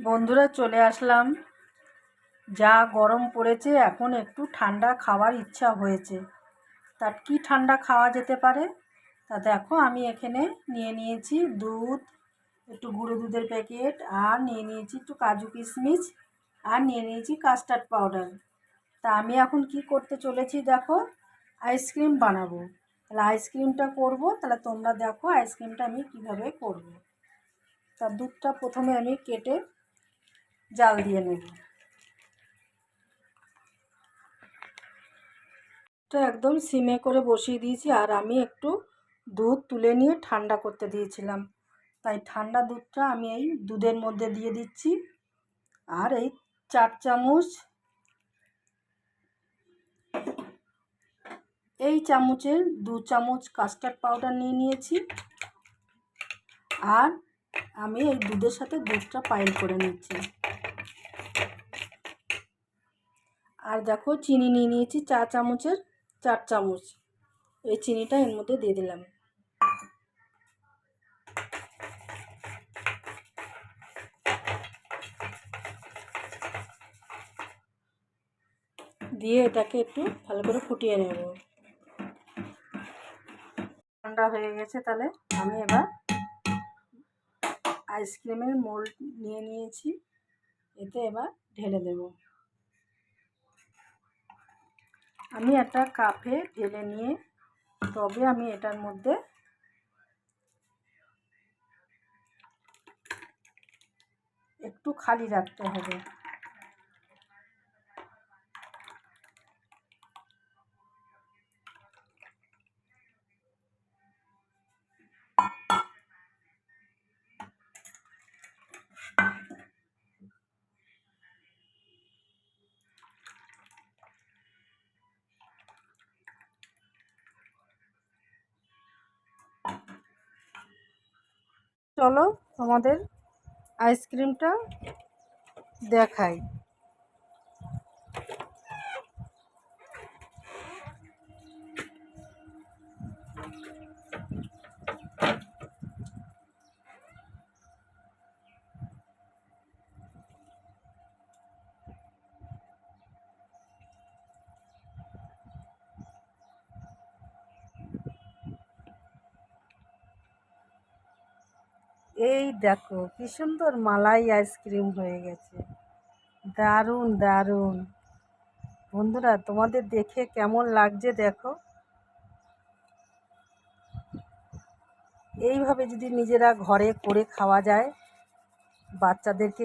বন্ধুরা চলে আসলাম। যা গরম পড়েছে, এখন একটু ঠান্ডা খাওয়ার ইচ্ছা হয়েছে। তা কি ঠান্ডা খাওয়া যেতে পারে? তা দেখো, আমি এখানে নিয়ে নিয়েছি দুধ, একটু গুঁড়ো দুধের প্যাকেট, আর নিয়ে নিয়েছি একটু কাজু কিশমিশ, আর নিয়ে নিয়েছি কাস্টার্ড পাউডার। তা আমি এখন কি করতে চলেছি দেখো, আইসক্রিম বানাবো। তাহলে আইসক্রিমটা করব, তাহলে তোমরা দেখো আইসক্রিমটা আমি কিভাবে করব। তা দুধটা প্রথমে আমি কেটে জাল দিয়ে নেব। তো একদম সিমে করে বসিয়ে দিয়েছি, আর আমি একটু দুধ তুলে নিয়ে ঠান্ডা করতে দিয়েছিলাম। তাই ঠান্ডা দুধটা আমি এই দুধের মধ্যে দিয়ে দিচ্ছি। আর এই 4 চামচ, এই চামচের 2 চামচ কাস্টার্ড পাউডার নিয়ে নিয়েছি। আর আমি এই দুধের সাথে দুধটা পাইল করে নিচ্ছি। আর দেখো, চিনি নিয়ে নিয়েছি 4 চামচের 4 চামচ। এই চিনিটা এর মধ্যে দিয়ে দিলাম। দিয়ে এটাকে একটু ভালো করে ফুটিয়ে নেব। ঠান্ডা হয়ে গেছে, তাহলে আমি এবার আইসক্রিমের মোল্ড নিয়ে নিয়েছি, এতে এবার ঢেলে দেব। আমি একটা কাপে ঢেলে নিয়ে তবে আমি এটার মধ্যে একটু খালি রাখতে হবে। চলো তোমাদের আইসক্রিমটা দেখাই। এই দেখো কি সুন্দর মালাই আইসক্রিম হয়ে গেছে, দারুণ দারুণ। বন্ধুরা, তোমাদের দেখে কেমন লাগছে দেখো। এইভাবে যদি নিজেরা ঘরে করে খাওয়া যায়, বাচ্চাদেরকে